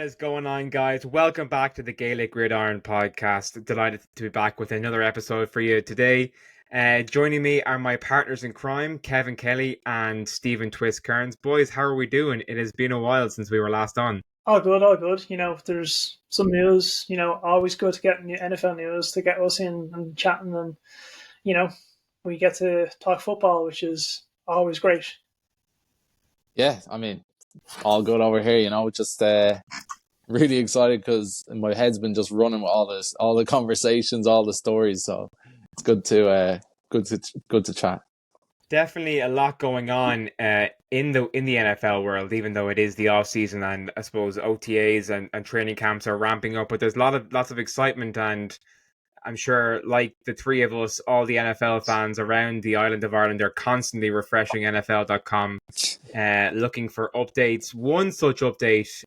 What is going on, guys? Welcome back to the Gaelic Gridiron podcast. Delighted to be back with another episode for you today. Joining me are my partners in crime, Kevin Kelly and Stephen Twist Kearns. Boys, how are we doing? It has been a while since we were last on. All good, all good. If there's some news, always good to get new NFL news to get us in and chatting, and we get to talk football, which is always great. Yeah, I mean, all good over here, just really excited because my head's been just running with all the conversations, all the stories. So it's good to chat. Definitely a lot going on in the NFL world, even though it is the off season, and I suppose OTAs and training camps are ramping up. But there's lots of excitement, and I'm sure, like the three of us, all the NFL fans around the island of Ireland are constantly refreshing NFL.com, looking for updates. One such update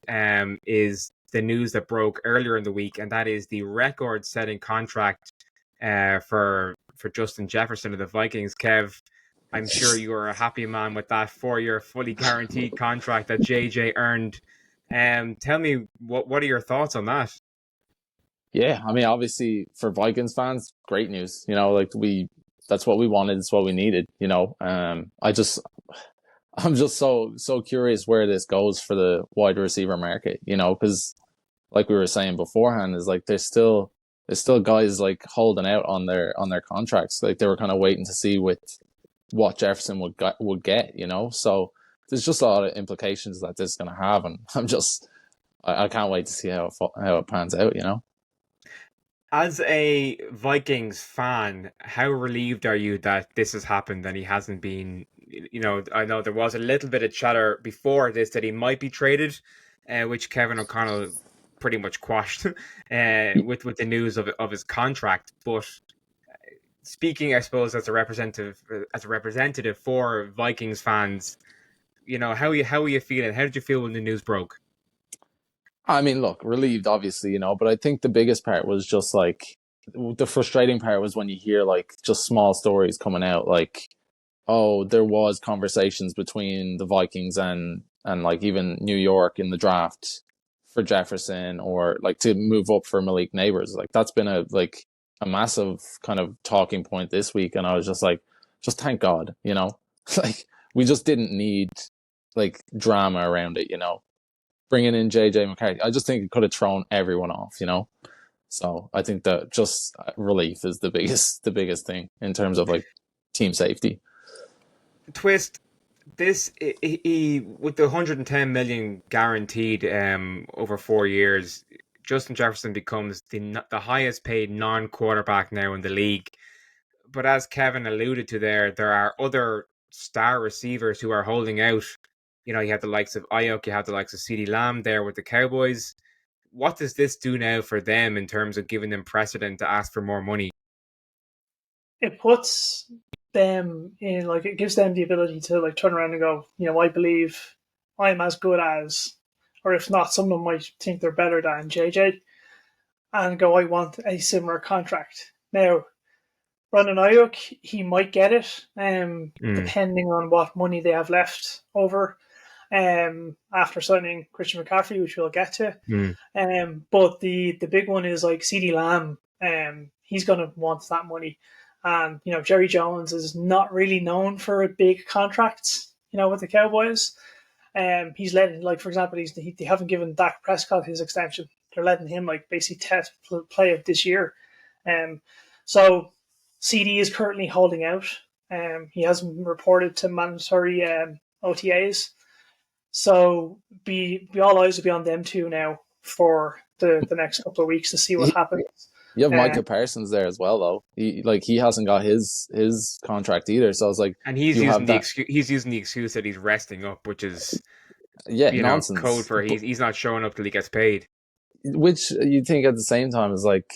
is the news that broke earlier in the week, and that is the record-setting contract for Justin Jefferson of the Vikings. Kev, I'm sure you are a happy man with that 4-year fully guaranteed contract that JJ earned. Tell me, what are your thoughts on that? Yeah, I mean, obviously for Vikings fans, great news. That's what we wanted. It's what we needed. I'm just so curious where this goes for the wide receiver market. Because like we were saying beforehand, is like there's still guys like holding out on their contracts. Like they were kind of waiting to see with what Jefferson would get. So there's just a lot of implications that this is going to have, and I can't wait to see how it pans out. As a Vikings fan, how relieved are you that this has happened and he hasn't been, I know there was a little bit of chatter before this that he might be traded, which Kevin O'Connell pretty much quashed with the news of his contract. But speaking, I suppose, as a representative for Vikings fans, how are you feeling? How did you feel when the news broke? I mean, look, relieved, obviously, but I think the biggest part was just like the frustrating part was when you hear like just small stories coming out, like, oh, there was conversations between the Vikings and like even New York in the draft for Jefferson, or like to move up for Malik Neighbors. Like that's been a massive kind of talking point this week, and I was just like, just thank God, like we just didn't need like drama around it, Bringing in JJ McCarthy, I just think it could have thrown everyone off, So I think that just relief is the biggest thing in terms of like team safety. Twist, this he with the 110 million guaranteed over 4 years, Justin Jefferson becomes the highest paid non-quarterback now in the league. But as Kevin alluded to there are other star receivers who are holding out. You have the likes of Ayuk, you have the likes of CeeDee Lamb there with the Cowboys. What does this do now for them in terms of giving them precedent to ask for more money? It puts them in, like, it gives them the ability to like turn around and go, I believe I'm as good as, or if not, someone might think they're better than JJ, and go, I want a similar contract. Now, Brandon Ayuk, he might get it, depending on what money they have left over. After signing Christian McCaffrey, which we'll get to. But the big one is like CeeDee Lamb. He's going to want that money. And, Jerry Jones is not really known for big contracts, with the Cowboys. He's letting, like, for example, they haven't given Dak Prescott his extension. They're letting him, like, basically test play it this year. So CD is currently holding out. He hasn't reported to mandatory OTAs. So be all eyes will be on them two now for the next couple of weeks to see what happens. You have Micah Parsons there as well, though. He hasn't got his contract either. So I was like, and he's using the excuse that he's resting up, which is nonsense. Code for he's not showing up till he gets paid. Which you think at the same time is like,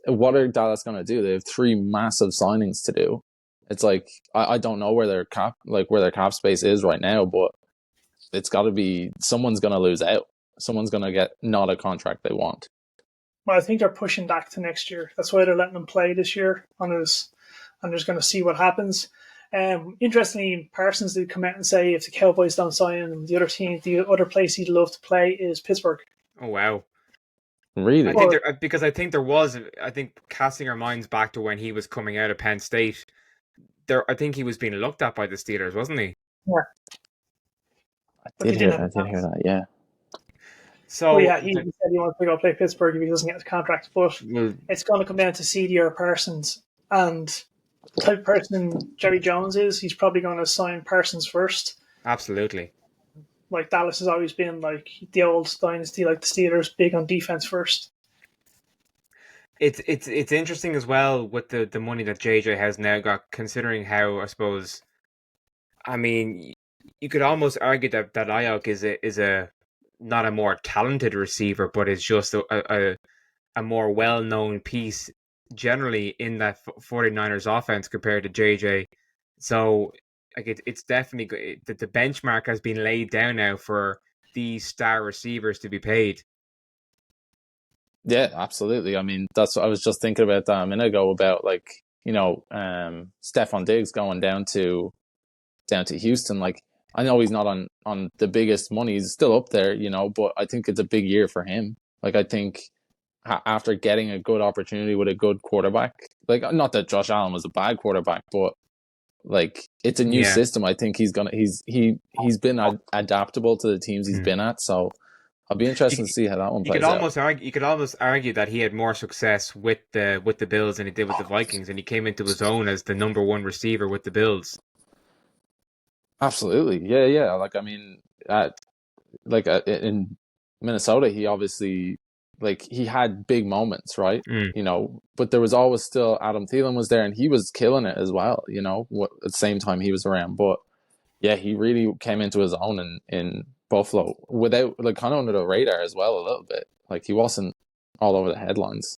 what are Dallas going to do? They have 3 massive signings to do. It's like I don't know where their cap space is right now, but it's got to be someone's going to lose out. Someone's going to get not a contract they want. Well, I think they're pushing back to next year. That's why they're letting him play this year and they're just going to see what happens. Interestingly, Parsons did come out and say if the Cowboys don't sign him, the other place he'd love to play is Pittsburgh. Oh wow. Really? I think there was, I think casting our minds back to when he was coming out of Penn State, I think he was being looked at by the Steelers, wasn't he? Yeah, but he didn't have I a did hear chance. that. Yeah. But So yeah, he said he wants to go play Pittsburgh if he doesn't get the contract. But well, it's going to come down to CD or Parsons. And the type of person Jerry Jones is, he's probably going to sign Parsons first. absolutely. Like Dallas has always been like the old dynasty, like the Steelers, big on defense first. It's interesting as well with the money that JJ has now got, considering how, I suppose, I mean, you could almost argue that Ayuk is a not a more talented receiver, but is just a more well known piece generally in that 49ers offense compared to JJ. So like it's definitely that the benchmark has been laid down now for these star receivers to be paid. Yeah, absolutely. I mean, that's what I was just thinking about that a minute ago about like, Stephon Diggs going down to Houston. Like, I know he's not on the biggest money. He's still up there, but I think it's a big year for him. Like, I think after getting a good opportunity with a good quarterback, like, not that Josh Allen was a bad quarterback, but like, it's a new Yeah. system. I think he's been adaptable to the teams he's been at. So I'll be interested to see how that one plays out. You could almost argue that he had more success with the Bills than he did with the Vikings, and he came into his own as the number one receiver with the Bills. Absolutely. Yeah, yeah. Like, I mean, in Minnesota, he obviously, like, he had big moments, right? Mm. But there was always still Adam Thielen was there, and he was killing it as well. At the same time he was around. But yeah, he really came into his own in Buffalo without, like, kind of under the radar as well a little bit. Like, he wasn't all over the headlines.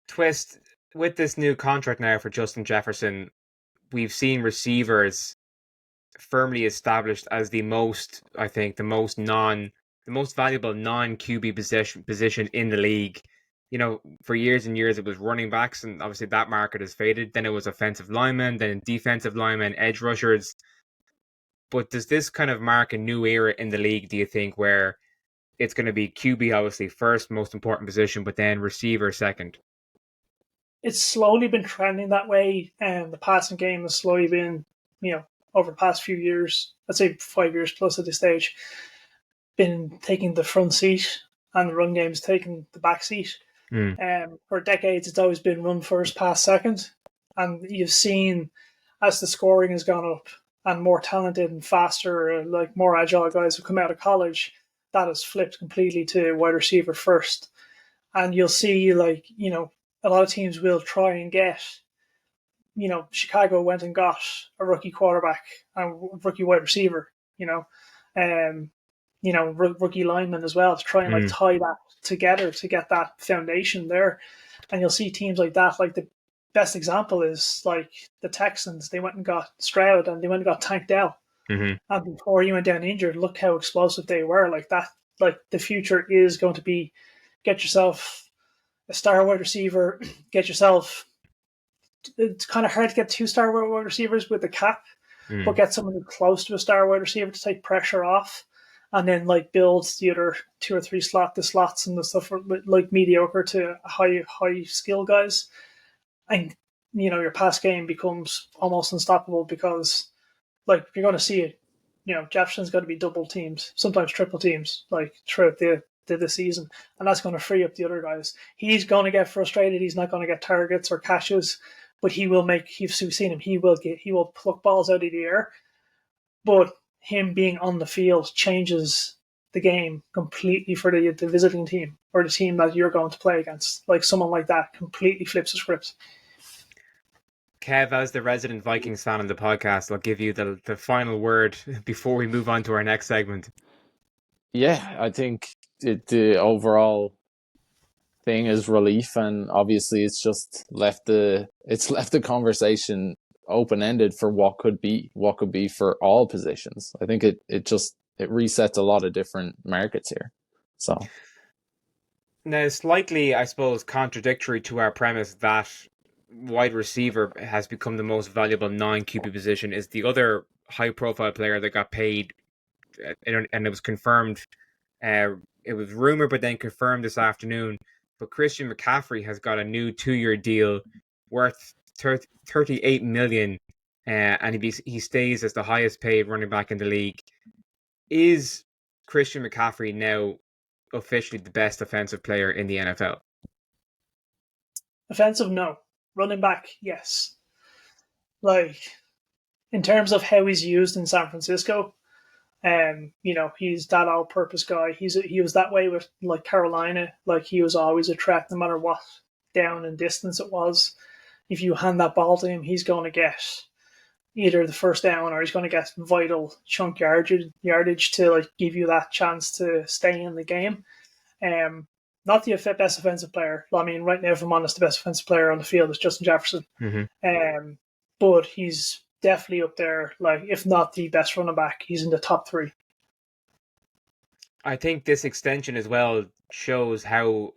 Twist, with this new contract now for Justin Jefferson, we've seen receivers firmly established as I think, the most valuable non QB position in the league. For years and years it was running backs, and obviously that market has faded. Then it was offensive linemen, then defensive linemen, edge rushers. But does this kind of mark a new era in the league, do you think, where it's going to be QB obviously first, most important position, but then receiver second? It's slowly been trending that way, and the passing game has slowly been, over the past few years, let's say 5 years plus at this stage, been taking the front seat, and the run game's taking the back seat. For decades, it's always been run first, pass second, and you've seen as the scoring has gone up and more talented and faster, like more agile guys have come out of college, that has flipped completely to wide receiver first. And you'll see, like, a lot of teams will try and get, Chicago went and got a rookie quarterback and rookie wide receiver, rookie lineman as well, to try and like tie that together to get that foundation there. And you'll see teams like that. Like, the best example is like the Texans. They went and got Stroud, and they went and got Tank Dell. And before he went down injured, look how explosive they were. Like that. Like, the future is going to be, get yourself a star wide receiver, get yourself. It's kind of hard to get 2-star wide receivers with the cap, but get someone close to a star wide receiver to take pressure off, and then like build the other 2 or 3 slots and the stuff like mediocre to high skill guys, and your pass game becomes almost unstoppable, because like you're going to see it. Jefferson's got to be double teams, sometimes triple teams, like throughout the season, and that's going to free up the other guys. He's going to get frustrated. He's not going to get targets or catches, but he will make. We've seen him. He will pluck balls out of the air, but him being on the field changes the game completely for the visiting team or the team that you're going to play against. Like, someone like that completely flips the script. Kev, as the resident Vikings fan on the podcast, I'll give you the final word before we move on to our next segment. Yeah, I think the overall thing is relief, and obviously it's left the conversation open ended for what could be for all positions. I think it resets a lot of different markets here. So now, slightly, I suppose, contradictory to our premise that wide receiver has become the most valuable non-QB position, is the other high-profile player that got paid, and it was confirmed it was rumored but then confirmed this afternoon. But Christian McCaffrey has got a new 2-year deal worth 38 million, and he stays as the highest paid running back in the league. Is Christian McCaffrey now officially the best offensive player in the NFL? Offensive, no. Running back, yes. Like, in terms of how he's used in San Francisco, he's that all-purpose guy. He was that way with like Carolina. Like, he was always a threat, no matter what down and distance it was. If you hand that ball to him, he's going to get either the first down or he's going to get vital chunk yardage to like give you that chance to stay in the game. Not the best offensive player. I mean, right now, if I'm honest, the best offensive player on the field is Justin Jefferson. Mm-hmm. But he's definitely up there. Like, if not the best running back, he's in the top 3. I think this extension as well shows how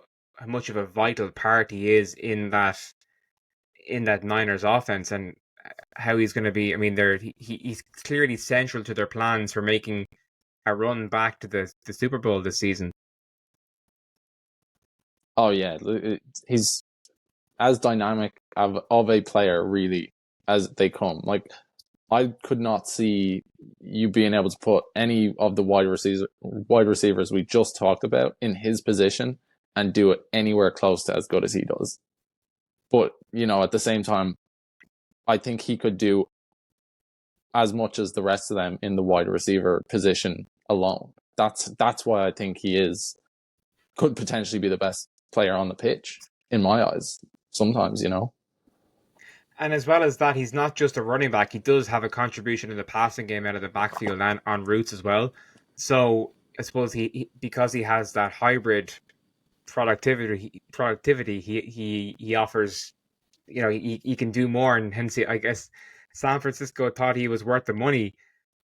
much of a vital part he is in that Niners offense, and how he's going to be. I mean, he's clearly central to their plans for making a run back to the Super Bowl this season. Oh yeah, he's as dynamic of a player really as they come. Like, I could not see you being able to put any of the wide receivers we just talked about in his position and do it anywhere close to as good as he does. But, at the same time, I think he could do as much as the rest of them in the wide receiver position alone. That's why I think he could potentially be the best player on the pitch, in my eyes, sometimes, And as well as that, he's not just a running back. He does have a contribution in the passing game out of the backfield and on routes as well. So I suppose because he has that hybrid productivity, he offers, he can do more, and hence I guess San Francisco thought he was worth the money.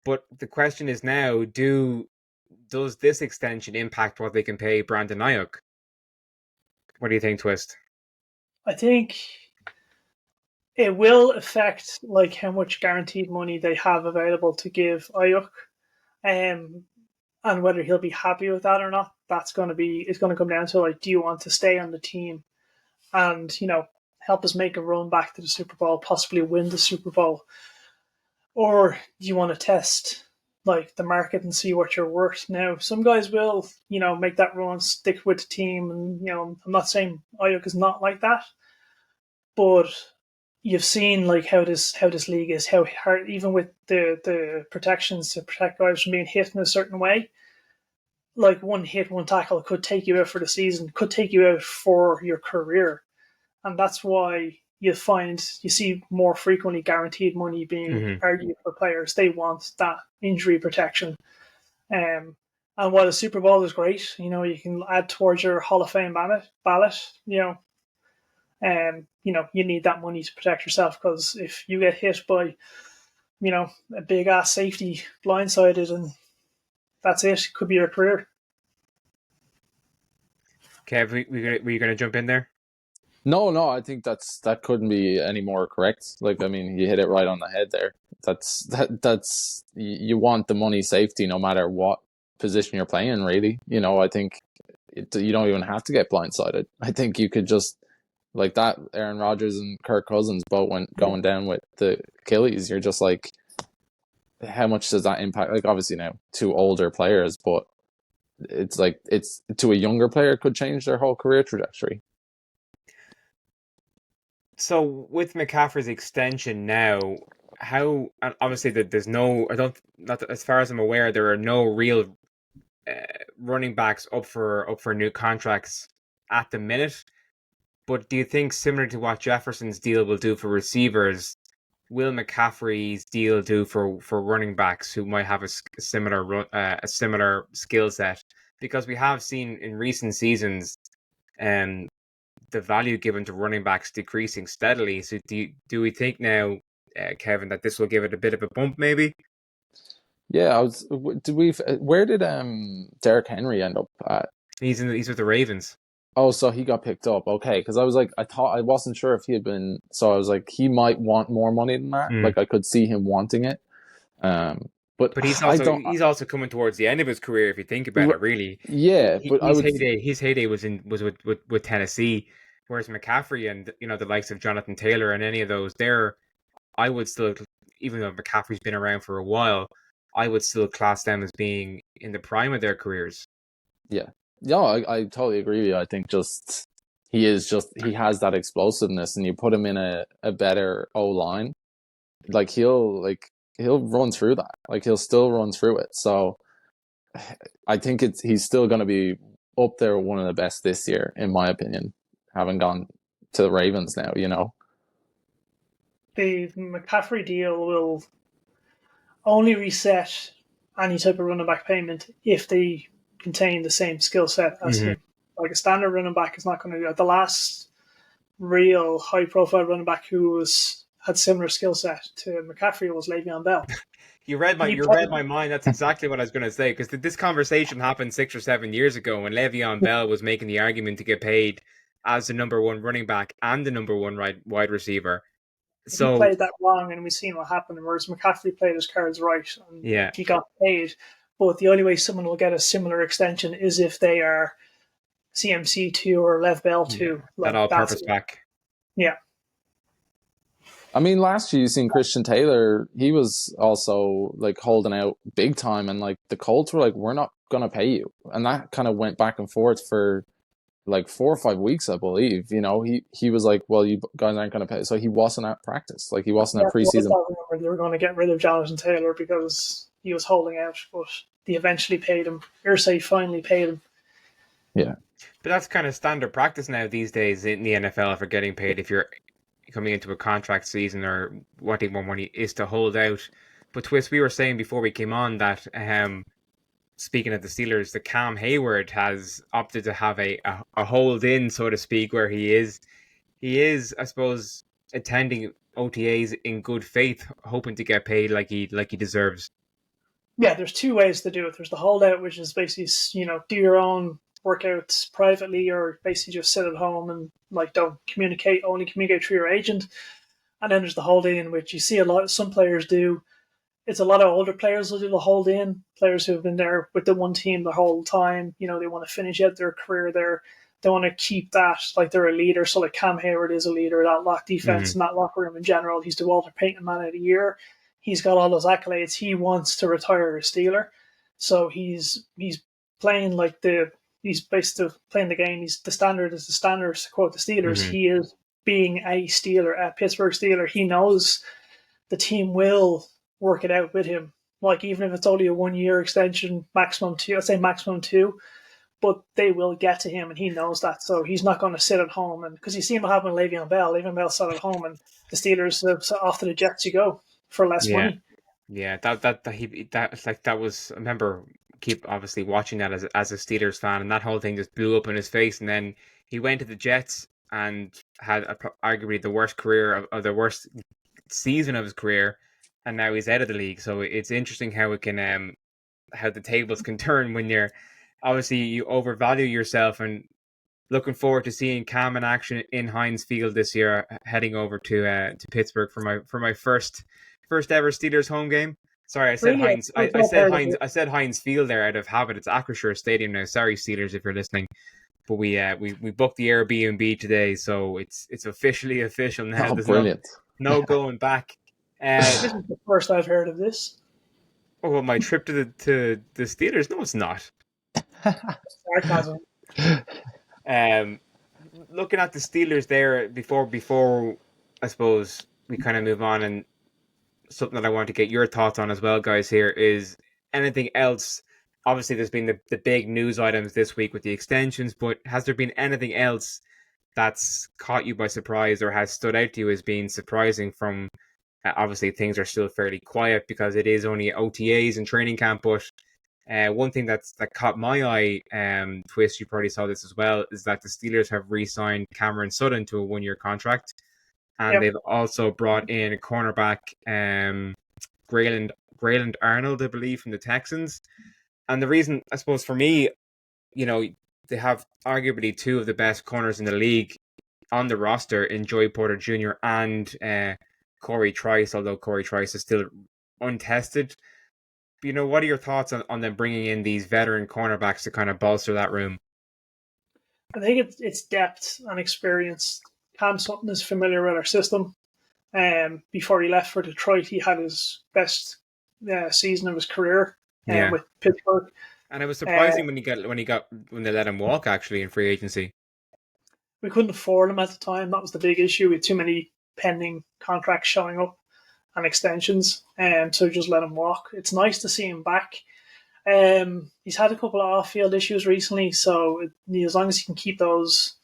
But the question is now, does this extension impact what they can pay Brandon Ayuk? What do you think, Twist? I think it will affect like how much guaranteed money they have available to give Ayuk, and whether he'll be happy with that or not. It's going to come down to like, do you want to stay on the team and help us make a run back to the Super Bowl, possibly win the Super Bowl, or do you want to test like the market and see what you're worth? Now, some guys will make that run, stick with the team, and I'm not saying Ayuk is not like that, but you've seen like how this league is, how hard, even with the protections to protect guys from being hit in a certain way. Like, one hit, one tackle could take you out for the season, could take you out for your career, and that's why you see more frequently guaranteed money being argued for players. They want that injury protection, and while the Super Bowl is great, you can add towards your Hall of Fame ballot. You need that money to protect yourself, because if you get hit by, a big ass safety blindsided, and that's it, could be your career. Kev, were you going to jump in there? No, I think that couldn't be any more correct. Like, I mean, you hit it right on the head there. That's you want the money safety no matter what position you're playing, really. I think you don't even have to get blindsided. I think you could just, like that, Aaron Rodgers and Kirk Cousins both went going down with the Achilles. You're just like, how much does that impact? Like, obviously now 2 older players, but it's like, it's to a younger player, could change their whole career trajectory. So with McCaffrey's extension now, obviously there's not as far as I'm aware, there are no real running backs up for new contracts at the minute. But do you think, similar to what Jefferson's deal will do for receivers, will McCaffrey's deal do for running backs who might have a similar skill set? Because we have seen in recent seasons, the value given to running backs decreasing steadily. So do we think now, Kevin, that this will give it a bit of a bump, maybe? Yeah, where did Derrick Henry end up at? He's with the Ravens. Oh, so he got picked up. Okay, because I was like, I wasn't sure if he had been. So I was like, he might want more money than that. Like, I could see him wanting it. But But But I don't. he's also coming towards the end of his career if you think about it. Really, Yeah, but I would. his heyday was with Tennessee, whereas McCaffrey and the likes of Jonathan Taylor and any of those there, I would still, even though McCaffrey's been around for a while, I would still class them as being in the prime of their careers. Yeah, yeah, I totally agree with you. I think he has that explosiveness, and you put him in a better O line, like he'll run through that. Like he'll still run through it. So I think he's still going to be up there, one of the best this year, in my opinion. Having gone to the Ravens now, The McCaffrey deal will only reset any type of running back payment if they contain the same skill set as Mm-hmm. him. Like a standard running back is not going to do that. The last real high profile running back who had similar skill set to McCaffrey was Le'Veon Bell. You read my mind. That's exactly what I was going to say, because this conversation happened 6 or 7 years ago when Le'Veon Bell was making the argument to get paid as the number one running back and the number one wide receiver. He So played that wrong, and we've seen what happened. Whereas McCaffrey played his cards right, and yeah, he got paid. But the only way someone will get a similar extension is if they are CMC2 or Lev Bell 2. that all-purpose back. Yeah. I mean, last year you seen Christian Taylor. He was also like holding out big time, and like the Colts were like, "We're not gonna pay you," and that kind of went back and forth for like 4 or 5 weeks, I believe. He was like, "Well, you guys aren't gonna pay," so he wasn't at practice. Like he wasn't at preseason. I remember they were going to get rid of Jonathan Taylor because he was holding out, but they eventually paid him. Irsay finally paid him. Yeah, but that's kind of standard practice now these days in the NFL for getting paid. If you're coming into a contract season or wanting more money, is to hold out. But Twist, we were saying before we came on that speaking of the Steelers, the Cam Hayward has opted to have a hold in, so to speak, where he is, I suppose, attending OTAs in good faith, hoping to get paid like he deserves. Yeah, there's two ways to do it. There's the holdout, which is basically, do your own workouts privately, or basically just sit at home and don't communicate, only communicate through your agent. And then there's the hold in, which you see some players do. It's a lot of older players who do the hold in, players who have been there with the one team the whole time. They want to finish out their career there. They want to keep that like they're a leader. So like Cam Hayward is a leader, that lock defense and that locker room in general. He's the Walter Payton Man of the Year. He's got all those accolades. He wants to retire a Steeler. So he's playing he's basically playing the game. The standard is the standard, to quote the Steelers. He is being a Steeler, a Pittsburgh Steeler. He knows the team will work it out with him. Like, even if it's only a 1 year extension, maximum 2, I'd say maximum 2, but they will get to him, and he knows that. So he's not going to sit at home. And because you see what happened with Le'Veon Bell. Le'Veon Bell sat at home, and the Steelers, off to the Jets you go for less money. Yeah, that was. I remember keep obviously watching that as a Steelers fan, and that whole thing just blew up in his face. And then he went to the Jets and had arguably the worst career of the worst season of his career, and now he's out of the league. So it's interesting how it can how the tables can turn when you're obviously you overvalue yourself. And looking forward to seeing Cam in action in Heinz Field this year, heading over to Pittsburgh for my first ever Steelers home game. Sorry, I said Heinz. I said Heinz Field there out of habit. It's Acrisure Stadium now. Sorry, Steelers, if you're listening. But we booked the Airbnb today, so it's officially official now. Oh, There's brilliant! No going back. This is the first I've heard of this. Oh, well, my trip to the Steelers? No, it's not. Sarcasm. Looking at the Steelers there before I suppose we kind of move on, and something that I want to get your thoughts on as well, guys, here is anything else. Obviously, there's been the big news items this week with the extensions, but has there been anything else that's caught you by surprise or has stood out to you as being surprising from obviously things are still fairly quiet because it is only OTAs and training camp, but one thing that caught my eye, Twist, you probably saw this as well, is that the Steelers have re-signed Cameron Sutton to a 1-year contract, and they've also brought in a cornerback, Grayland Arnold, I believe, from the Texans. And the reason, I suppose, for me, they have arguably two of the best corners in the league on the roster in Joey Porter Jr. and Corey Trice, although Corey Trice is still untested. what are your thoughts on them bringing in these veteran cornerbacks to kind of bolster that room? I think it's depth and experience. Cam Sutton is familiar with our system. Before he left for Detroit, he had his best season of his career with Pittsburgh. And it was surprising when they let him walk actually in free agency. We couldn't afford him at the time. That was the big issue. We had too many pending contracts showing up and extensions, so just let him walk. It's nice to see him back. He's had a couple of off-field issues recently, so as long as he can keep those,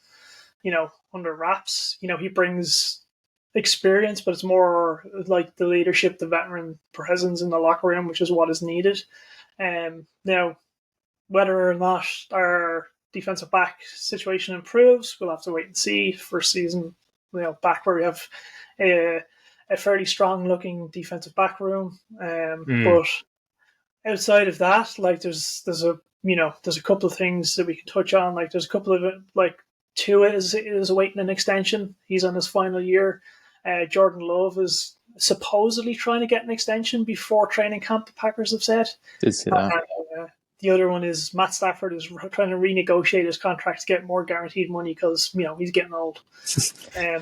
under wraps, he brings experience, but it's more like the leadership, the veteran presence in the locker room, which is what is needed. Now, whether or not our defensive back situation improves, we'll have to wait and see. First season, back where we have a fairly strong-looking defensive back room, but outside of that, there's a couple of things that we can touch on. There's a couple of Tua is awaiting an extension. He's on his final year. Jordan Love is supposedly trying to get an extension before training camp, the Packers have said. Did see that. The other one is Matt Stafford is trying to renegotiate his contract to get more guaranteed money because, he's getting old.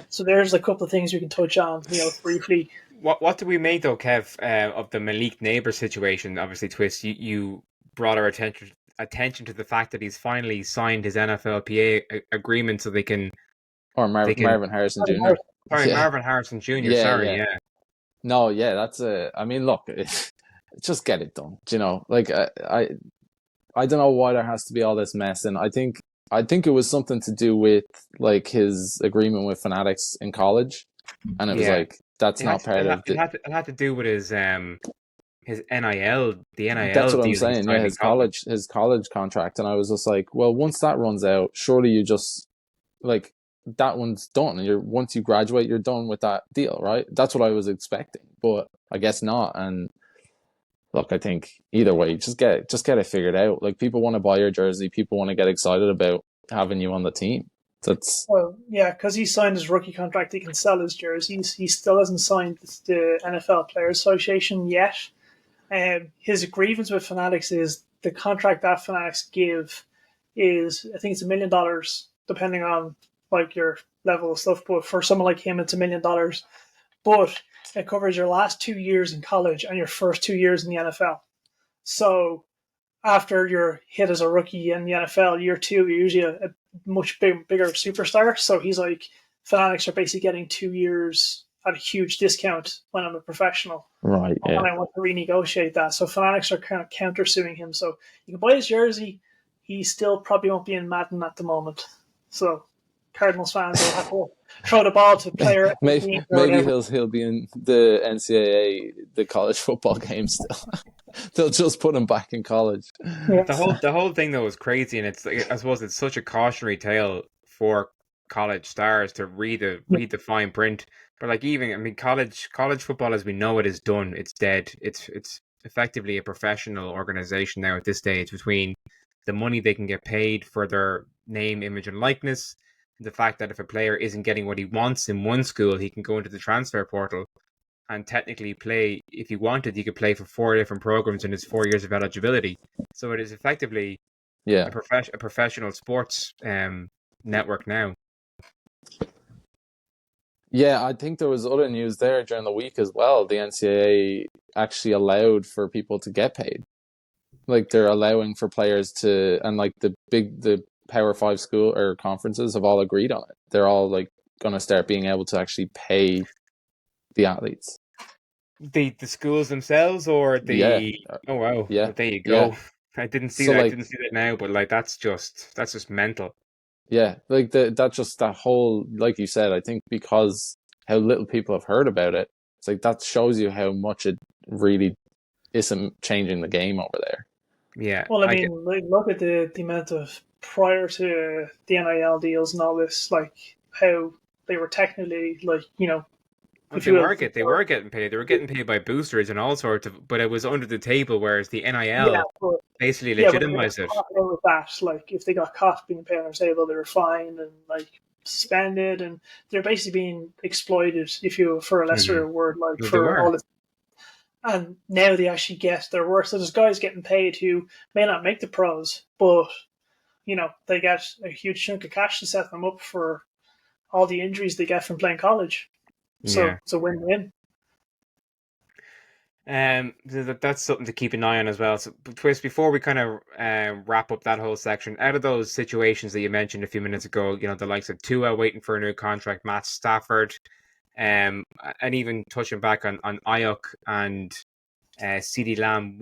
So there's a couple of things we can touch on, briefly. What do we make, though, Kev, of the Malik Neighbors situation? Obviously, Twist, you brought our attention to the fact that he's finally signed his NFLPA agreement so they can... Or Marvin Harrison Jr. Sorry, Marvin Harrison Jr. Yeah. No, yeah, that's I mean, look, just get it done. I don't know why there has to be all this mess, and I think it was something to do with his agreement with Fanatics in college, and it was that's not part of it. It had to do with his NIL, the NIL. That's what I'm saying. Yeah, his college contract, and I was just like, well, once that runs out, surely you just that one's done. Once you graduate, you're done with that deal, right? That's what I was expecting, but I guess not. And look, I think either way, just get it figured out. People want to buy your jersey. People want to get excited about having you on the team. Because he signed his rookie contract, he can sell his jerseys. He still hasn't signed the NFL Players Association yet. His grievance with Fanatics is the contract that Fanatics give is, I think it's $1 million, depending on your level of stuff. But for someone like him, it's $1 million. But it covers your last 2 years in college and your first 2 years in the NFL. So after you're hit as a rookie in the NFL, year 2, you're usually a much bigger superstar. So he's Fanatics are basically getting 2 years at a huge discount when I'm a professional. Right. Yeah. And I want to renegotiate that. So Fanatics are kind of countersuing him. So you can buy his jersey. He still probably won't be in Madden at the moment. So Cardinals fans will have to throw the ball to player. maybe he'll be in the NCAA, the college football game still. They'll just put him back in college. Yeah. The whole thing though is crazy, and it's I suppose it's such a cautionary tale for college stars to read the fine print. But college football as we know it is done. It's dead. It's effectively a professional organization now at this stage, between the money they can get paid for their name, image, and likeness. The fact that if a player isn't getting what he wants in one school, he can go into the transfer portal and technically play. If he wanted, he could play for 4 different programs in his 4 years of eligibility. So it is effectively a professional sports network now. Yeah, I think there was other news there during the week as well. The NCAA actually allowed for people to get paid. They're allowing for players to, and the Power 5 school or conferences have all agreed on it. They're all going to start being able to actually pay the athletes. The schools themselves, or the... Yeah. Oh wow. Yeah. Well, there you go. Yeah. I didn't see that. I didn't see that now, but that's just mental. Yeah, that whole, like you said, I think because how little people have heard about it, it's that shows you how much it really isn't changing the game over there. Yeah. Well, look at the amount of, prior to the NIL deals and all this, how they were technically they were getting paid. They were getting paid by boosters and all sorts of, but it was under the table, whereas the NIL basically legitimized it. With that, if they got caught being paid on the table, they were fined and suspended, and they're basically being exploited, if you for a lesser word, for all this. And now they actually get their work. So there's guys getting paid who may not make the pros, but they get a huge chunk of cash to set them up for all the injuries they get from playing college. So Yeah. it's a win-win. That's something to keep an eye on as well. So, Twist, before we kind of wrap up that whole section, out of those situations that you mentioned a few minutes ago, the likes of Tua waiting for a new contract, Matt Stafford, and even touching back on Ayuk and CeeDee Lamb,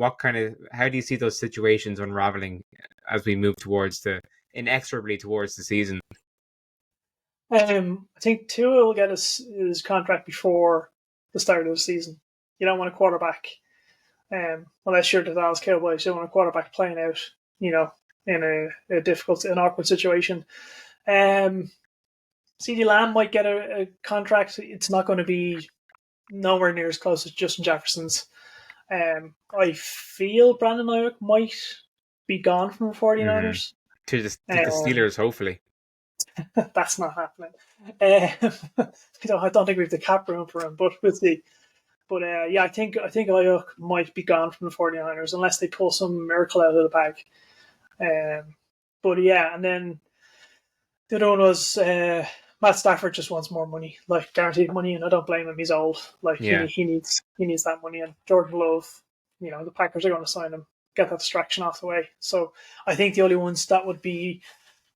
how do you see those situations unraveling as we move inexorably towards the season? I think Tua will get his contract before the start of the season. You don't want a quarterback, unless you're the Dallas Cowboys, you don't want a quarterback playing out, in a difficult, an awkward situation. CeeDee Lamb might get a contract. It's not going to be nowhere near as close as Justin Jefferson's. I feel Brandon Ayuk might be gone from the 49ers. To the Steelers, hopefully. That's not happening. I don't think we have the cap room for him, but we'll see. But I think Ayuk might be gone from the 49ers unless they pull some miracle out of the bag. But yeah, and then the other one was Matt Stafford just wants more money, like guaranteed money, and I don't blame him. He's old. Like he needs that money. And Jordan Love, the Packers are going to sign him, get that distraction off the way. So I think the only ones that would be,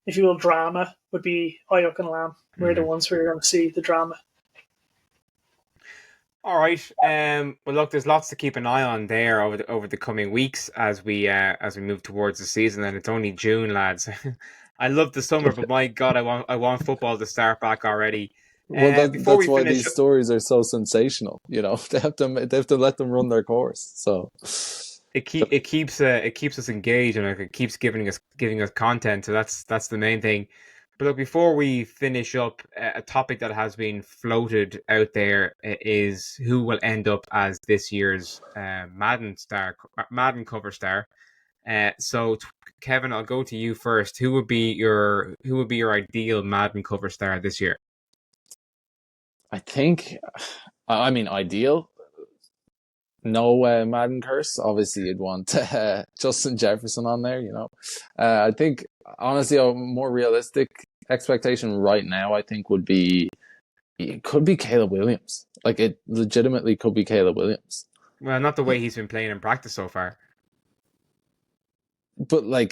if you will, drama would be Ayuk and Lamb. We're the ones who are going to see the drama. All right. Well, look, there's lots to keep an eye on there over the coming weeks as we move towards the season, and it's only June, lads. I love the summer, but my God, I want football to start back already. Well, that's why these stories are so sensational. They have to let them run their course. So it keeps us engaged, and it keeps giving us content. So that's the main thing. But look, before we finish up, a topic that has been floated out there is who will end up as this year's Madden cover star. So Kevin, I'll go to you first. Who would be your ideal Madden cover star this year? I think, ideal. No Madden curse. Obviously, you'd want Justin Jefferson on there. I think honestly, a more realistic expectation right now, I think, it could be Caleb Williams. Like, it legitimately could be Caleb Williams. Well, not the way he's been playing in practice so far. But I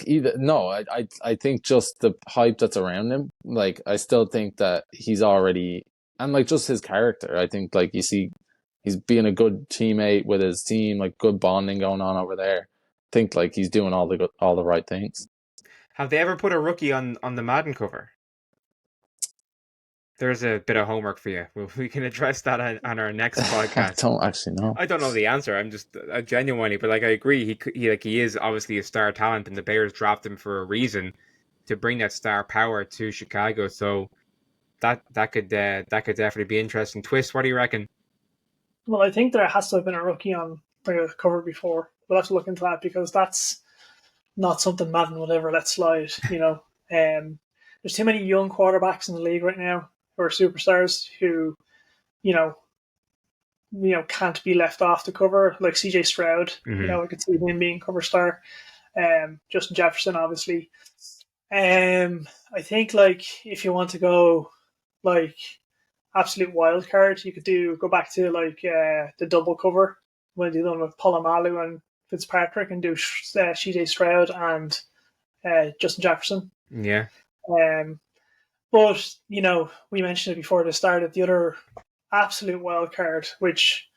think just the hype that's around him. Like, I still think that he's already, and like just his character. I think like you see, he's being a good teammate with his team, like good bonding going on over there. I think like he's doing all the right things. Have they ever put a rookie on the Madden cover? There's a bit of homework for you. We can address that on our next podcast. I don't actually know. I don't know the answer. I'm just genuinely, but like I agree, he is obviously a star talent, and the Bears drafted him for a reason to bring that star power to Chicago. So that could definitely be interesting. Twist, what do you reckon? Well, I think there has to have been a rookie on the cover before. We'll have to look into that because that's not something Madden would ever let slide. There's too many young quarterbacks in the league right now who are superstars who, can't be left off the cover, like CJ Stroud. I could see him being cover star. Justin Jefferson, obviously. I think like if you want to go like absolute wild card, you could go back to like the double cover when they done with Polamalu and Fitzpatrick, and do CJ Stroud and Justin Jefferson. Yeah. But we mentioned it before the start of the other absolute wild card, which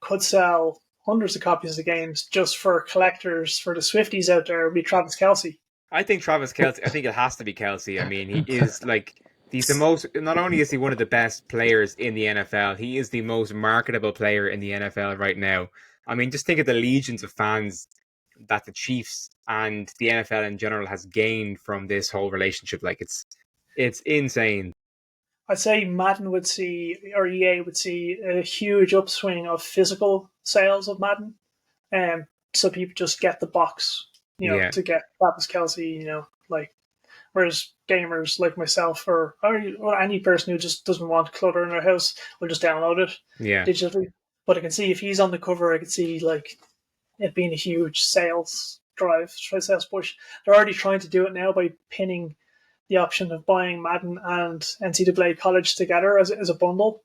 could sell hundreds of copies of the games just for collectors, for the Swifties out there, would be Travis Kelce. I think Travis Kelce. I think it has to be Kelce. I mean, he is like he's the most. Not only is he one of the best players in the NFL, he is the most marketable player in the NFL right now. I mean, just think of the legions of fans that the Chiefs and the NFL in general has gained from this whole relationship. Like it's insane. I'd say Madden would see, or EA would see, a huge upswing of physical sales of Madden. So people just get the box, to get Travis Kelce, whereas gamers like myself or any person who just doesn't want clutter in their house will just download it digitally. But I can see if he's on the cover, I can see like it being a huge sales push. They're already trying to do it now by pinning the option of buying Madden and NCAA College together as a bundle.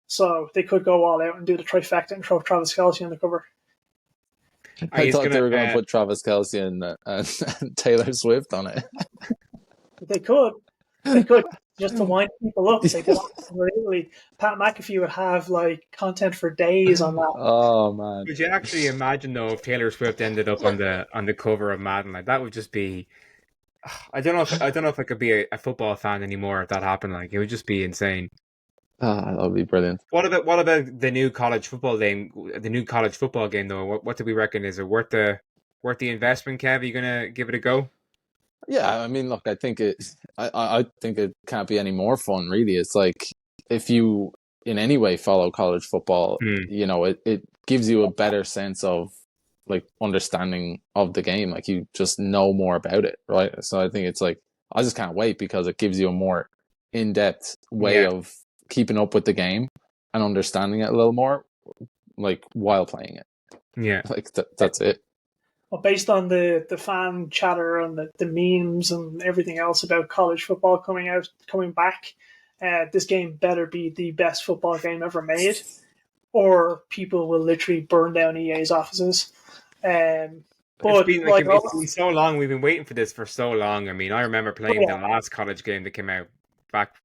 So they could go all out and do the trifecta and throw Travis Kelce on the cover. I thought they were going to put Travis Kelce and Taylor Swift on it. They could. Just to wind people up. They could really. Pat McAfee would have like content for days on that. Oh man! Could you actually imagine though if Taylor Swift ended up on the cover of Madden? Like that would just be. I don't know if I could be a football fan anymore if that happened. Like it would just be insane. That would be brilliant. What about the new college football game? The new college football game though. What do we reckon? Is it worth the investment, Kev? Are you gonna give it a go? Yeah, I mean, look, I think I think it can't be any more fun, really. It's like if you in any way follow college football, you know, it gives you a better sense of like understanding of the game. Like you just know more about it, right? So I think it's like I just can't wait because it gives you a more in-depth way of keeping up with the game and understanding it a little more, like while playing it. Yeah, like that's it. Well, based on the fan chatter and the memes and everything else about college football coming back, this game better be the best football game ever made, or people will literally burn down EA's offices. But it's been so long. We've been waiting for this for so long. I mean, I remember playing the last college game that came out back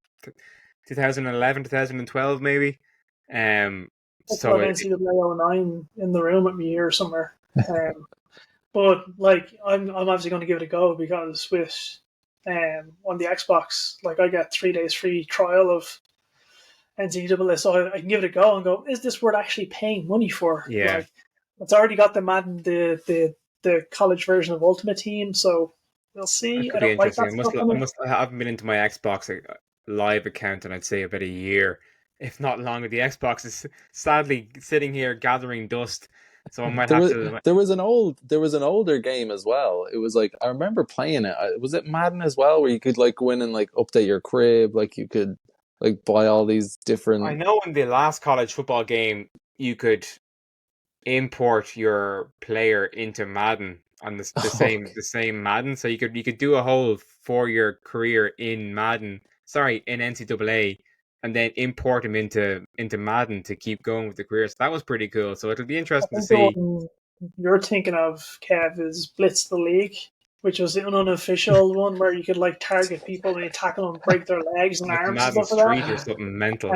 2011, 2012, maybe. So NCAA 09 in the room with me here somewhere. But like, I'm obviously going to give it a go because with on the Xbox, like I get 3 days free trial of NCAA, so I can give it a go and go, is this worth actually paying money for? Yeah, like, it's already got the Madden, the college version of Ultimate Team, so we'll see. I haven't been into my Xbox Live account in I'd say about a year, if not longer. The Xbox is sadly sitting here gathering dust. So I might there was an older game as well. It was like I remember playing it. Was it Madden as well, where you could like go in and like update your crib, like you could like buy all these different. I know in the last college football game you could import your player into Madden on the same Madden, so you could do a whole 4-year career in Madden. Sorry, in NCAA. And then import him into Madden to keep going with the career. So that was pretty cool. So it'll be interesting to see. The one you're thinking of, Kev, is Blitz the League, which was the unofficial one where you could like target people and you tackle them, break their legs and arms Madden and stuff like Street or something mental.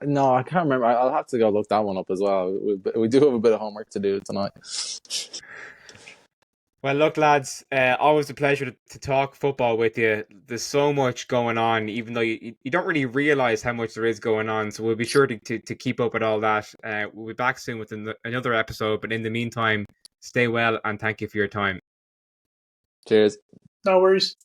No, I can't remember. I'll have to go look that one up as well. We do have a bit of homework to do tonight. Well, look, lads, always a pleasure to talk football with you. There's so much going on, even though you don't really realise how much there is going on. So we'll be sure to keep up with all that. We'll be back soon with another episode. But in the meantime, stay well and thank you for your time. Cheers. No worries.